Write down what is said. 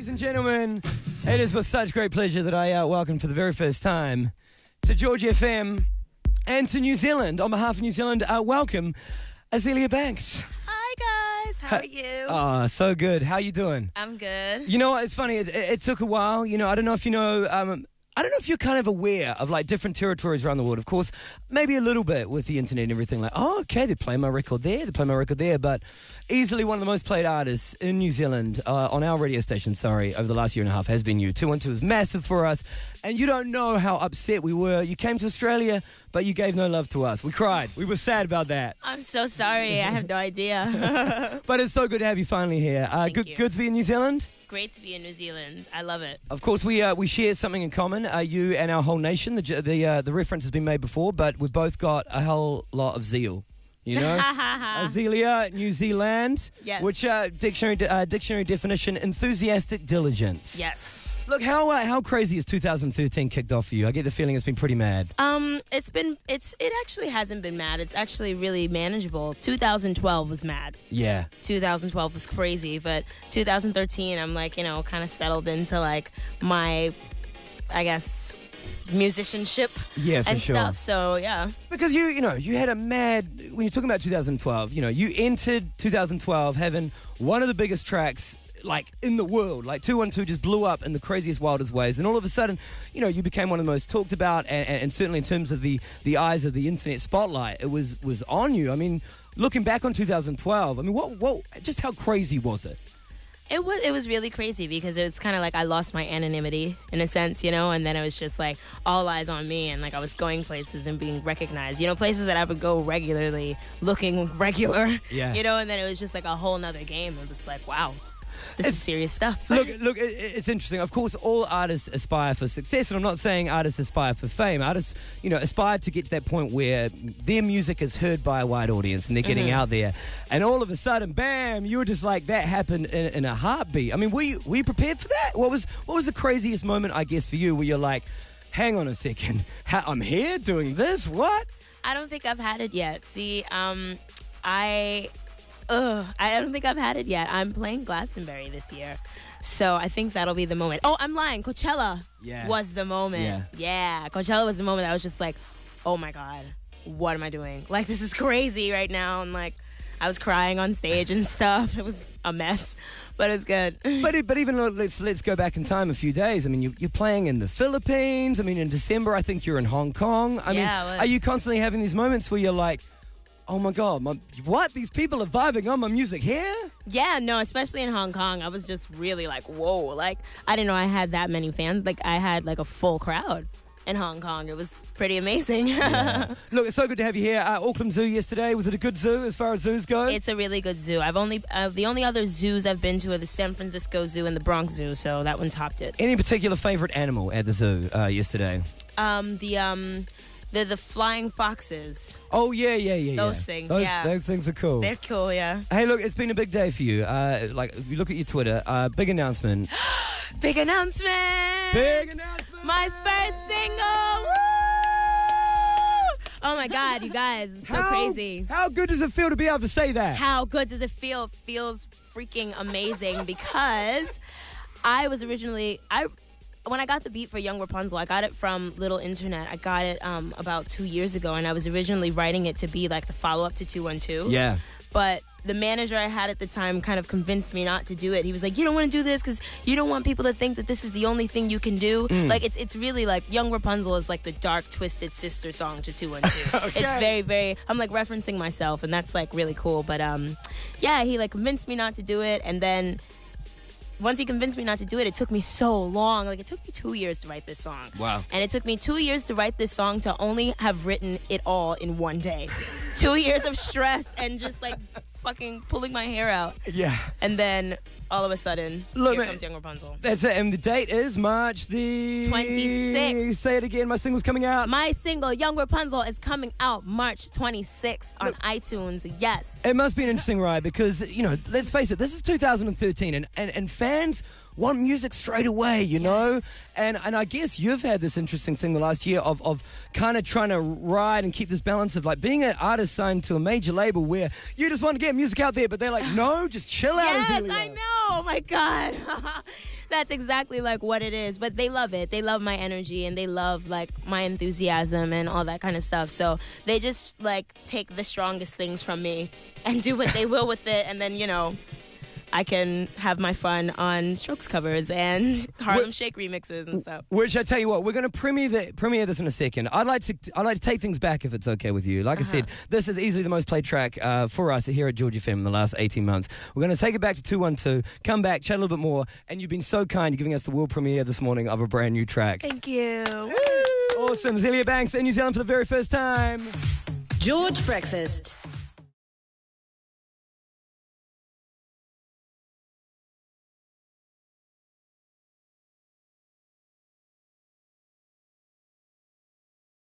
Ladies and gentlemen, it is with such great pleasure that I welcome for the very first time to George FM and to New Zealand. On behalf of New Zealand, welcome Azealia Banks. Hi guys, how are you? Oh, so good. How you doing? I'm good. You know what? It's funny. It took a while. You know, I don't know if you know. I don't know if you're kind of aware of like different territories around the world. Of course, maybe a little bit with the internet and everything. Like, oh, okay, they're playing my record there. They're playing my record there. But easily one of the most played artists in New Zealand on our radio station, over the last year and a half has been you. 212 is massive for us. And you don't know how upset we were. You came to Australia, but you gave no love to us. We cried. We were sad about that. I'm so sorry. I have no idea. But it's so good to have you finally here. Thank you. Good to be in New Zealand. Great to be in New Zealand. I love it. Of course, we share something in common, you and our whole nation. The reference has been made before, but we've both got a hell lot of zeal. You know, Azealia, New Zealand, yes. Which dictionary definition: enthusiastic diligence. Yes. Look, how crazy has 2013 kicked off for you? I get the feeling it's been pretty mad. It actually hasn't been mad. It's actually really manageable. 2012 was mad. Yeah. 2012 was crazy, but 2013, I'm like, kind of settled into like my, I guess, musicianship. Yeah, for and sure. Stuff. So yeah. Because you had a mad, when you're talking about 2012, you entered 2012 having one of the biggest tracks like in the world. Like 212 just blew up in the craziest, wildest ways, and all of a sudden, you became one of the most talked about, and certainly in terms of the eyes of the internet spotlight, it was on you. I mean, looking back on 2012, I mean, what just how crazy was it? It was really crazy because it's kind of like I lost my anonymity in a sense, and then it was just like all eyes on me, and like I was going places and being recognized, places that I would go regularly, looking regular, yeah. And then it was just like a whole nother game. It was like, wow. This is serious stuff. Look, it's interesting. Of course, all artists aspire for success, and I'm not saying artists aspire for fame. Artists, aspire to get to that point where their music is heard by a wide audience and they're getting out there. And all of a sudden, bam, you were just like, that happened in a heartbeat. I mean, were you prepared for that? What was the craziest moment, I guess, for you where you're like, hang on a second, I'm here doing this? What? I don't think I've had it yet. See, I don't think I've had it yet. I'm playing Glastonbury this year. So I think that'll be the moment. Oh, I'm lying. Coachella was the moment. Yeah, Coachella was the moment I was just like, oh my God, what am I doing? Like, this is crazy right now. And like, I was crying on stage and stuff. It was a mess, but it was good. But even let's go back in time a few days. I mean, you're playing in the Philippines. I mean, in December, I think you're in Hong Kong. I mean, are you constantly having these moments where you're like, oh my God, what? These people are vibing on my music here? Yeah, no, especially in Hong Kong. I was just really like, whoa. Like, I didn't know I had that many fans. Like, I had like a full crowd in Hong Kong. It was pretty amazing. Yeah. Look, it's so good to have you here. Auckland Zoo yesterday. Was it a good zoo as far as zoos go? It's a really good zoo. The only other zoos I've been to are the San Francisco Zoo and the Bronx Zoo, so that one topped it. Any particular favorite animal at the zoo yesterday? The flying foxes. Oh, yeah. Those things, Those things are cool. They're cool, yeah. Hey, look, it's been a big day for you. Like, if you look at your Twitter, big announcement. Big announcement! Big announcement! My first single! Woo! Oh, my God, you guys. It's so crazy. How good does it feel to be able to say that? How good does it feel? It feels freaking amazing because I was originally... When I got the beat for Young Rapunzel, I got it from Little Internet. I got it about 2 years ago, and I was originally writing it to be like the follow-up to 212. Yeah. But the manager I had at the time kind of convinced me not to do it. He was like, you don't want to do this because you don't want people to think that this is the only thing you can do. Like, it's really like Young Rapunzel is like the dark, twisted sister song to 212. Okay. It's very, very, I'm like referencing myself, and that's like really cool. But yeah, he like convinced me not to do it, and then once he convinced me not to do it, it took me so long. Like, it took me 2 years to write this song. Wow. And it took me 2 years to write this song to only have written it all in one day. 2 years of stress and just, like, fucking pulling my hair out. Yeah. And then, all of a sudden, here comes Young Rapunzel. That's it. And the date is March the... 26th. Say it again. My single's coming out. My single, Young Rapunzel, is coming out March 26th on iTunes. Yes. It must be an interesting ride because, let's face it, this is 2013 and fans want music straight away, you know? And I guess you've had this interesting thing the last year of kind of trying to ride and keep this balance of like being an artist signed to a major label where you just want to get music out there, but they're like, no, just chill out. Yes, I know. Oh my God. That's exactly like what it is. But they love it. They love my energy and they love like my enthusiasm and all that kind of stuff. So they just like take the strongest things from me and do what they will with it. And then, you know, I can have my fun on Strokes covers and Harlem Shake remixes and stuff. Which I tell you what, we're going to premiere this in a second. I'd like to take things back if it's okay with you. Like I said, this is easily the most played track for us here at George FM in the last 18 months. We're going to take it back to 212, come back, chat a little bit more, and you've been so kind giving us the world premiere this morning of a brand new track. Thank you. Awesome. Azealia Banks in New Zealand for the very first time. George Breakfast.